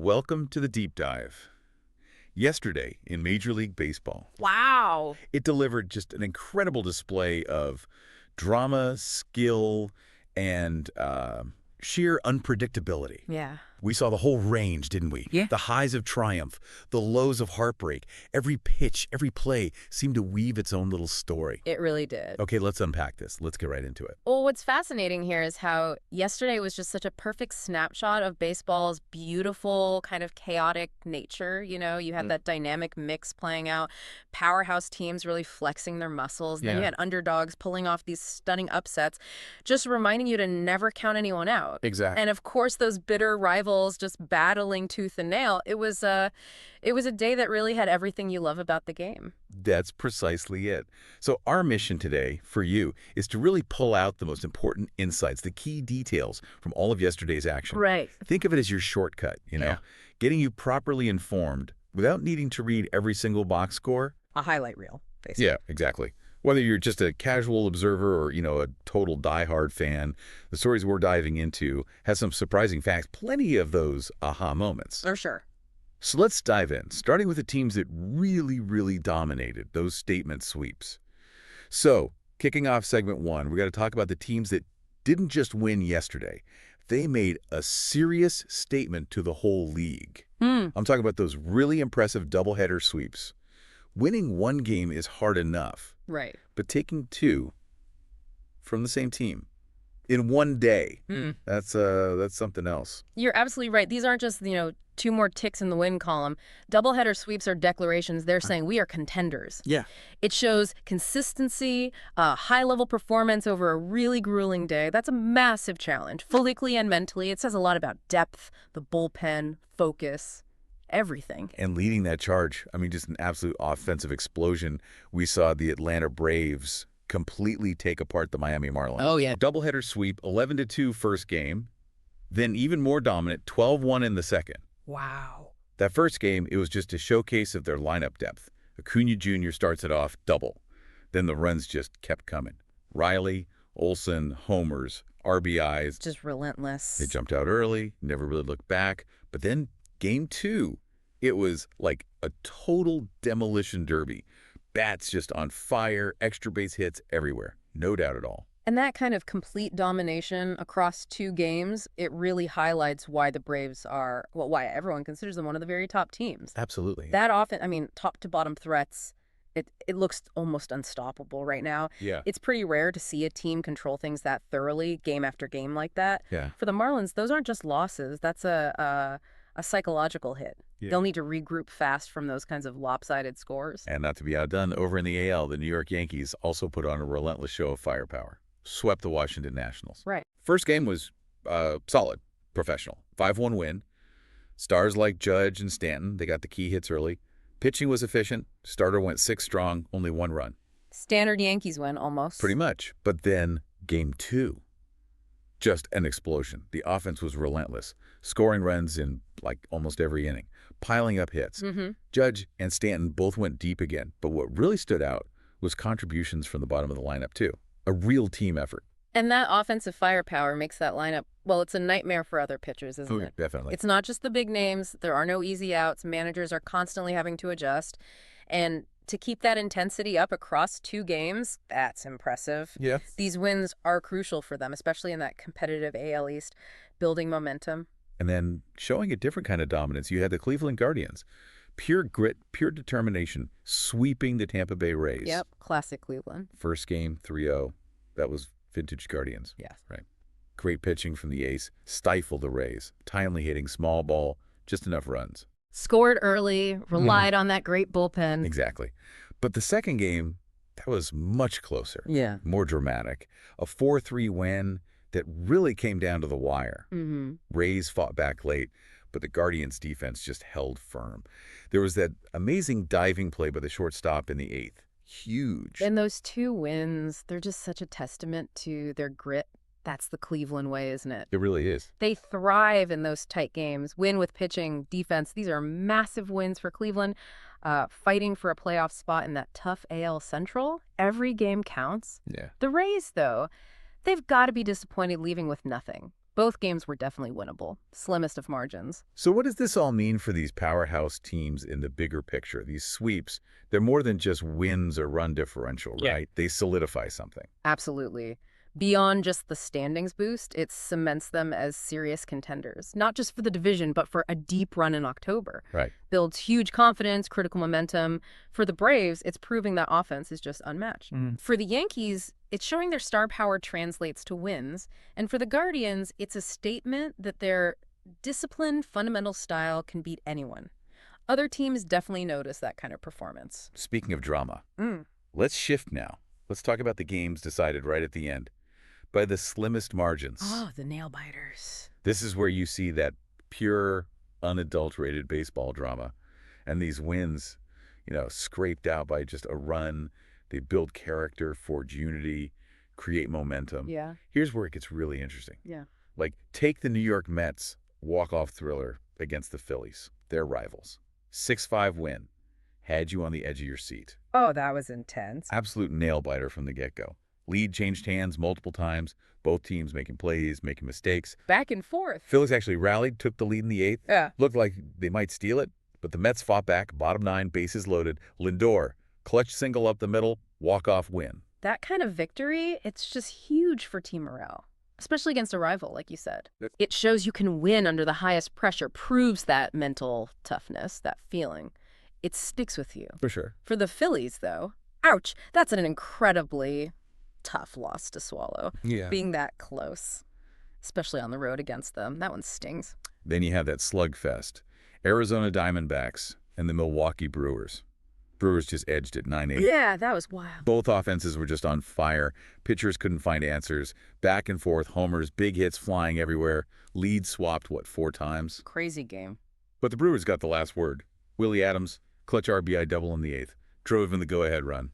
Welcome to the deep dive. Yesterday in Major League Baseball, Wow. it delivered just an incredible display of drama, skill, and sheer unpredictability. Yeah. We saw the whole range, didn't we? Yeah. The highs of triumph, the lows of heartbreak. Every pitch, every play seemed to weave its own little story. It really did. Okay, let's unpack this. Let's get right into it. Well, what's fascinating here is how yesterday was just such a perfect snapshot of baseball's beautiful, kind of chaotic nature. You had that dynamic mix playing out, powerhouse teams really flexing their muscles. Then you had underdogs pulling off these stunning upsets, just reminding you to never count anyone out. Exactly. And of course, those bitter rivals just battling tooth and nail. It was a day that really had everything you love about the game. That's precisely it. So our mission today for you is to really pull out the most important insights, the key details from all of yesterday's action. Right. Think of it as your shortcut, getting you properly informed without needing to read every single box score. A highlight reel, basically. Yeah, exactly. Whether you're just a casual observer or, a total diehard fan, the stories we're diving into has some surprising facts, plenty of those aha moments. For sure. So let's dive in, starting with the teams that really, really dominated those statement sweeps. So, kicking off segment one, we got to talk about the teams that didn't just win yesterday. They made a serious statement to the whole league. I'm talking about those really impressive doubleheader sweeps. Winning one game is hard enough. Right. But taking two from the same team in one day, that's something else. You're absolutely right. These aren't just, two more ticks in the win column. Doubleheader sweeps are declarations. They're saying we are contenders. Yeah. It shows consistency, high-level performance over a really grueling day. That's a massive challenge, physically and mentally. It says a lot about depth, the bullpen, focus, everything. And leading that charge, just an absolute offensive explosion. We saw the Atlanta Braves completely take apart the Miami Marlins. Oh, yeah. Doubleheader sweep, 11-2 first game, then even more dominant, 12-1 in the second. Wow. That first game, it was just a showcase of their lineup depth. Acuna Jr. starts it off double. Then the runs just kept coming. Riley, Olsen, homers, RBIs. Just relentless. They jumped out early, never really looked back. But then game two, it was like a total demolition derby. Bats just on fire, extra base hits everywhere. No doubt at all. And that kind of complete domination across two games, it really highlights why the Braves are, why everyone considers them one of the very top teams. Absolutely. That often, top to bottom threats, it looks almost unstoppable right now. Yeah. It's pretty rare to see a team control things that thoroughly, game after game like that. Yeah. For the Marlins, those aren't just losses. That's a psychological hit. Yeah. They'll need to regroup fast from those kinds of lopsided scores. And not to be outdone, over in the AL, the New York Yankees also put on a relentless show of firepower. Swept the Washington Nationals. Right. First game was solid, professional. 5-1 win. Stars like Judge and Stanton, they got the key hits early. Pitching was efficient. Starter went 6 strong, only 1 run. Standard Yankees win, almost. Pretty much. But then game two, just an explosion. The offense was relentless, scoring runs in almost every inning, piling up hits. Judge and Stanton both went deep again. But what really stood out was contributions from the bottom of the lineup, too. A real team effort. And that offensive firepower makes that lineup, well, it's a nightmare for other pitchers, isn't it? Definitely. It's not just the big names. There are no easy outs. Managers are constantly having to adjust. And to keep that intensity up across two games, that's impressive. Yeah. These wins are crucial for them, especially in that competitive AL East, building momentum. And then showing a different kind of dominance, you had the Cleveland Guardians. Pure grit, pure determination, sweeping the Tampa Bay Rays. Yep, classic Cleveland. First game, 3-0. That was vintage Guardians. Yes. Right. Great pitching from the ace, stifled the Rays. Timely hitting, small ball, just enough runs. Scored early, relied on that great bullpen. Exactly. But the second game, that was much closer. Yeah. More dramatic. A 4-3 win that really came down to the wire. Rays fought back late, but the Guardians' defense just held firm. There was that amazing diving play by the shortstop in the 8th. Huge. And those two wins, they're just such a testament to their grit. That's the Cleveland way, isn't it? It really is. They thrive in those tight games, win with pitching, defense. These are massive wins for Cleveland, fighting for a playoff spot in that tough AL Central. Every game counts. Yeah. The Rays, though, they've got to be disappointed leaving with nothing. Both games were definitely winnable, slimmest of margins. So what does this all mean for these powerhouse teams in the bigger picture? These sweeps, they're more than just wins or run differential, right? They solidify something. Absolutely. Beyond just the standings boost, it cements them as serious contenders, not just for the division, but for a deep run in October. Right. Builds huge confidence, critical momentum. For the Braves, it's proving that offense is just unmatched. For the Yankees, it's showing their star power translates to wins. And for the Guardians, it's a statement that their disciplined, fundamental style can beat anyone. Other teams definitely notice that kind of performance. Speaking of drama, let's shift now. Let's talk about the games decided right at the end by the slimmest margins. Oh, the nail biters. This is where you see that pure, unadulterated baseball drama. And these wins, scraped out by just a run. They build character, forge unity, create momentum. Yeah. Here's where it gets really interesting. Yeah. Like, take the New York Mets walk-off thriller against the Phillies, their rivals. 6-5 win. Had you on the edge of your seat. Oh, that was intense. Absolute nail-biter from the get-go. Lead changed hands multiple times, both teams making plays, making mistakes. Back and forth. Phillies actually rallied, took the lead in the 8th. Yeah. Looked like they might steal it, but the Mets fought back, bottom 9, bases loaded. Lindor, clutch single up the middle, walk-off win. That kind of victory, it's just huge for team morale, especially against a rival, like you said. It shows you can win under the highest pressure, proves that mental toughness, that feeling. It sticks with you. For sure. For the Phillies, though, ouch, that's an incredibly tough loss to swallow. Yeah. Being that close, especially on the road against them, that one stings. Then you have that slugfest. Arizona Diamondbacks and the Milwaukee Brewers. Brewers just edged it 9-8. Yeah, that was wild. Both offenses were just on fire. Pitchers couldn't find answers. Back and forth, homers, big hits flying everywhere. Leads swapped, 4 times? Crazy game. But the Brewers got the last word. Willie Adams, clutch RBI double in the 8th. Drove in the go-ahead run.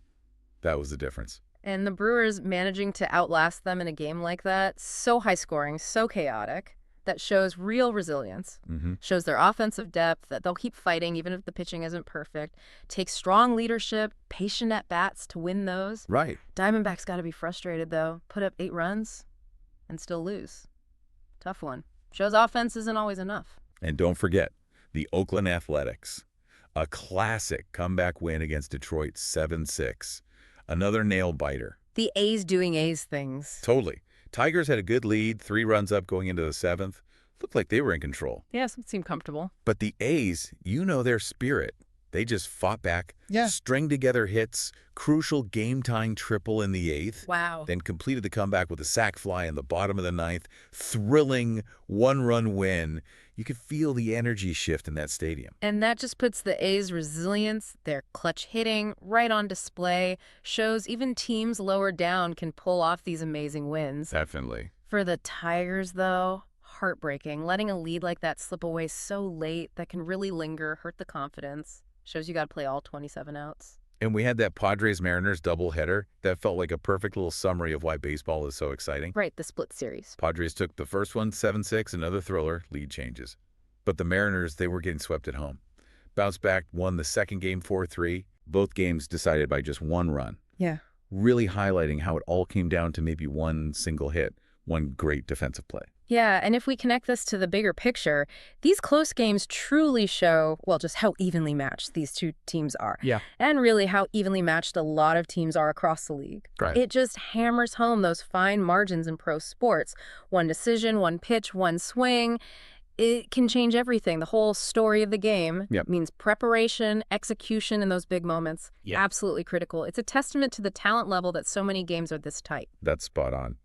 That was the difference. And the Brewers managing to outlast them in a game like that, so high-scoring, so chaotic, that shows real resilience. Shows their offensive depth, that they'll keep fighting even if the pitching isn't perfect. Takes strong leadership, patient at-bats to win those. Right. Diamondbacks got to be frustrated, though. Put up 8 runs and still lose. Tough one. Shows offense isn't always enough. And don't forget, the Oakland Athletics. A classic comeback win against Detroit 7-6. Another nail-biter. The A's doing A's things. Totally. Tigers had a good lead, 3 runs up going into the 7th. Looked like they were in control. Yes, it seemed comfortable. But the A's, their spirit. They just fought back, stringed together hits, crucial game-tying triple in the 8th. Wow. Then completed the comeback with a sac fly in the bottom of the 9th. Thrilling 1-run win. You could feel the energy shift in that stadium. And that just puts the A's resilience, their clutch hitting, right on display. Shows even teams lower down can pull off these amazing wins. Definitely. For the Tigers, though, heartbreaking. Letting a lead like that slip away so late that can really linger, hurt the confidence. Shows you got to play all 27 outs. And we had that Padres-Mariners doubleheader that felt like a perfect little summary of why baseball is so exciting. Right, the split series. Padres took the first one 7-6, another thriller, lead changes. But the Mariners, they were getting swept at home. Bounced back, won the second game 4-3. Both games decided by just 1 run. Yeah. Really highlighting how it all came down to maybe one single hit, one great defensive play. Yeah, and if we connect this to the bigger picture, these close games truly show, just how evenly matched these two teams are. Yeah. And really how evenly matched a lot of teams are across the league. Right. It just hammers home those fine margins in pro sports. One decision, one pitch, one swing. It can change everything. The whole story of the game means preparation, execution in those big moments. Absolutely critical. It's a testament to the talent level that so many games are this tight. That's spot on.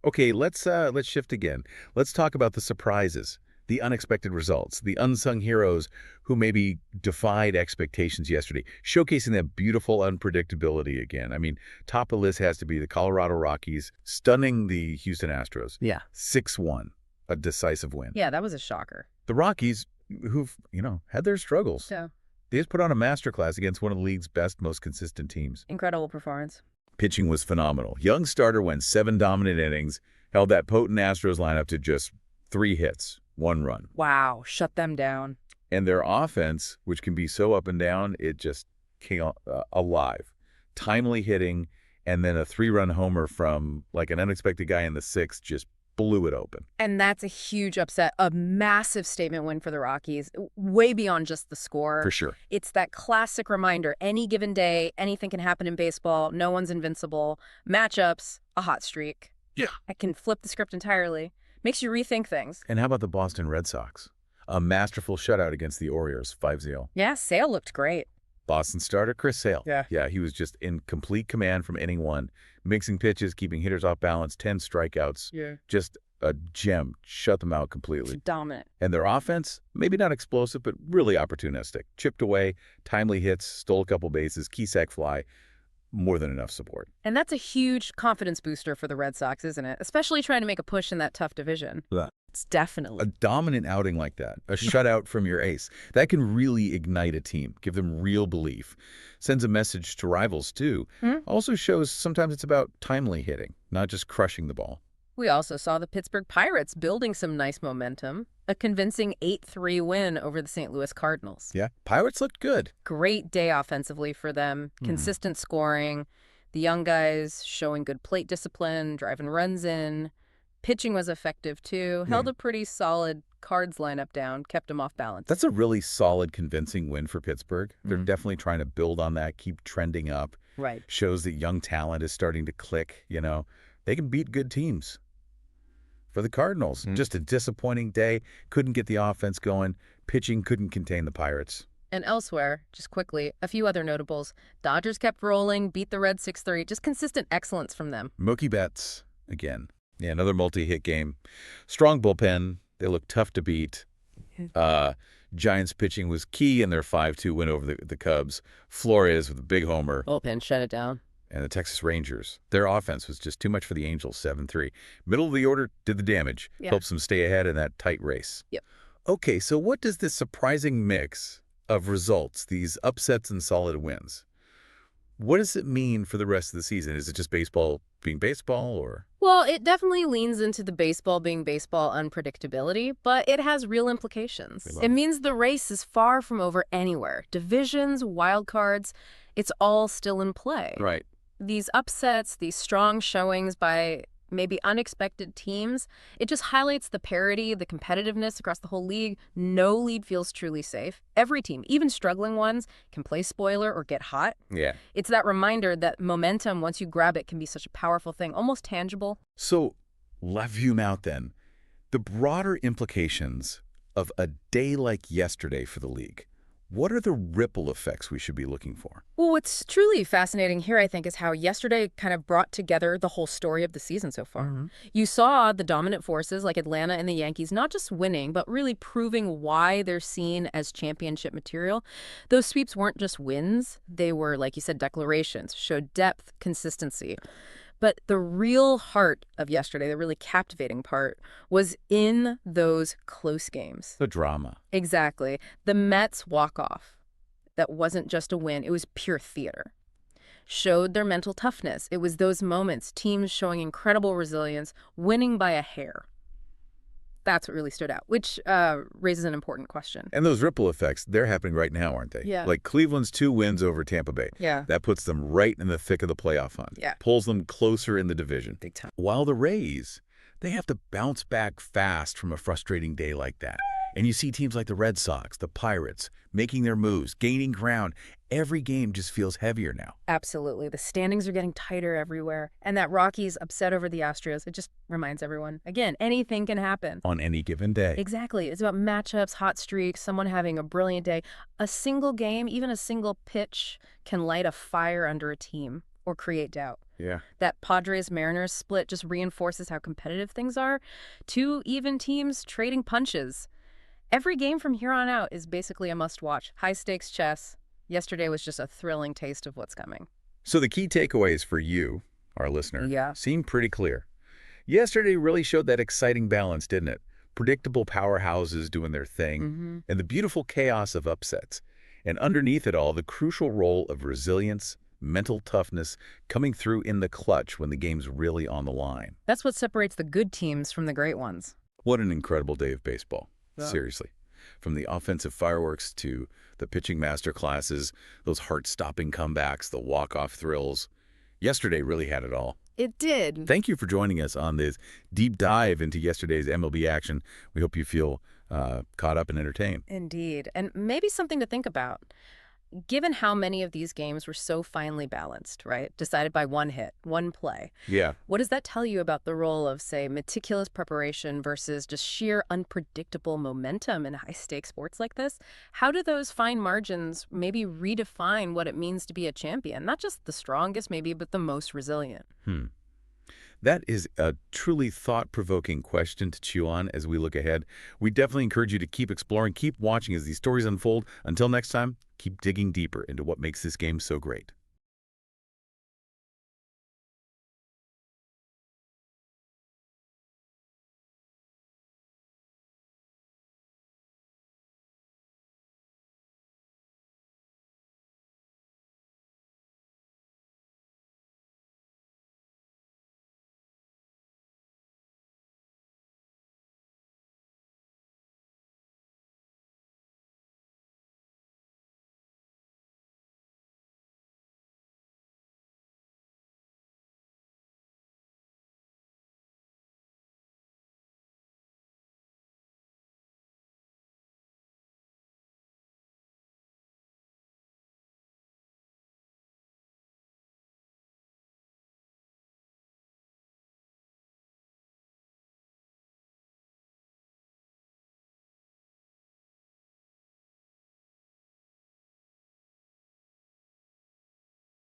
Okay, let's shift again. Let's talk about the surprises, the unexpected results, the unsung heroes who maybe defied expectations yesterday, showcasing that beautiful unpredictability again. I mean, top of the list has to be the Colorado Rockies, stunning the Houston Astros. 6-1. A decisive win. Yeah, that was a shocker. The Rockies, who've, had their struggles. Yeah. They just put on a masterclass against one of the league's best, most consistent teams. Incredible performance. Pitching was phenomenal. Young starter went 7 dominant innings, held that potent Astros lineup to just 3 hits, 1 run. Wow, shut them down. And their offense, which can be so up and down, it just came alive. Timely hitting, and then a 3-run homer from like an unexpected guy in the 6th, just blew it open. And that's a huge upset, a massive statement win for the Rockies, way beyond just the score. For sure. It's that classic reminder, any given day, anything can happen in baseball, no one's invincible. Matchups, a hot streak. Yeah. I can flip the script entirely. Makes you rethink things. And how about the Boston Red Sox? A masterful shutout against the Orioles, 5-0. Yeah, Sale looked great. Boston starter Chris Sale. Yeah, he was just in complete command from inning one, mixing pitches, keeping hitters off balance, 10 strikeouts. Yeah. Just a gem. Shut them out completely. Dominant. And their offense, maybe not explosive, but really opportunistic. Chipped away, timely hits, stole a couple bases, key sac fly. More than enough support. And that's a huge confidence booster for the Red Sox, isn't it? Especially trying to make a push in that tough division. Yeah. It's definitely. A dominant outing like that, a shutout from your ace, that can really ignite a team, give them real belief. Sends a message to rivals, too. Also shows sometimes it's about timely hitting, not just crushing the ball. We also saw the Pittsburgh Pirates building some nice momentum. A convincing 8-3 win over the St. Louis Cardinals. Yeah, Pirates looked good. Great day offensively for them. Consistent scoring. The young guys showing good plate discipline, driving runs in. Pitching was effective, too. Held a pretty solid Cards lineup down, kept them off balance. That's a really solid, convincing win for Pittsburgh. They're definitely trying to build on that, keep trending up. Right. Shows that young talent is starting to click, you know. They can beat good teams. For the Cardinals, just a disappointing day. Couldn't get the offense going. Pitching couldn't contain the Pirates. And elsewhere, just quickly, a few other notables. Dodgers kept rolling, beat the Reds 6-3. Just consistent excellence from them. Mookie Betts, again. Yeah, another multi-hit game. Strong bullpen. They look tough to beat. Giants pitching was key in their 5-2 win over the Cubs. Flores with a big homer. Bullpen shut it down. And the Texas Rangers, their offense was just too much for the Angels, 7-3. Middle of the order did the damage. Helps them stay ahead in that tight race. Yep. Okay, so what does this surprising mix of results, these upsets and solid wins, what does it mean for the rest of the season? Is it just baseball being baseball, or? Well, it definitely leans into the baseball being baseball unpredictability, but it has real implications. It means the race is far from over anywhere. Divisions, wild cards, it's all still in play. Right. These upsets, these strong showings by maybe unexpected teams, it just highlights the parity, the competitiveness across the whole league. No lead feels truly safe. Every team, even struggling ones, can play spoiler or get hot. Yeah. It's that reminder that momentum, once you grab it, can be such a powerful thing, almost tangible. So let's zoom out then. The broader implications of a day like yesterday for the league. What are the ripple effects we should be looking for? Well, what's truly fascinating here, I think, is how yesterday kind of brought together the whole story of the season so far. You saw the dominant forces like Atlanta and the Yankees not just winning, but really proving why they're seen as championship material. Those sweeps weren't just wins. They were, like you said, declarations, showed depth, consistency. But the real heart of yesterday, the really captivating part, was in those close games. The drama. Exactly. The Mets walk-off. That wasn't just a win. It was pure theater. Showed their mental toughness. It was those moments, teams showing incredible resilience, winning by a hair. That's what really stood out, which raises an important question. And those ripple effects, they're happening right now, aren't they? Yeah. Like Cleveland's 2 wins over Tampa Bay. Yeah. That puts them right in the thick of the playoff hunt. Yeah. Pulls them closer in the division. Big time. While the Rays, they have to bounce back fast from a frustrating day like that. And you see teams like the Red Sox, the Pirates, making their moves, gaining ground. Every game just feels heavier now. Absolutely. The standings are getting tighter everywhere. And that Rockies upset over the Astros, it just reminds everyone, again, anything can happen. On any given day. Exactly. It's about matchups, hot streaks, someone having a brilliant day. A single game, even a single pitch, can light a fire under a team or create doubt. Yeah. That Padres-Mariners split just reinforces how competitive things are. 2 even teams trading punches. Every game from here on out is basically a must-watch. High-stakes chess. Yesterday was just a thrilling taste of what's coming. So the key takeaways for you, our listener, seem pretty clear. Yesterday really showed that exciting balance, didn't it? Predictable powerhouses doing their thing, and the beautiful chaos of upsets. And underneath it all, the crucial role of resilience, mental toughness, coming through in the clutch when the game's really on the line. That's what separates the good teams from the great ones. What an incredible day of baseball. Seriously. From the offensive fireworks to the pitching master classes, those heart-stopping comebacks, the walk-off thrills. Yesterday really had it all. It did. Thank you for joining us on this deep dive into yesterday's MLB action. We hope you feel caught up and entertained. Indeed. And maybe something to think about. Given how many of these games were so finely balanced, right? Decided by one hit, one play. Yeah. What does that tell you about the role of, say, meticulous preparation versus just sheer unpredictable momentum in high-stakes sports like this? How do those fine margins maybe redefine what it means to be a champion? Not just the strongest, maybe, but the most resilient. That is a truly thought-provoking question to chew on as we look ahead. We definitely encourage you to keep exploring, keep watching as these stories unfold. Until next time, keep digging deeper into what makes this game so great.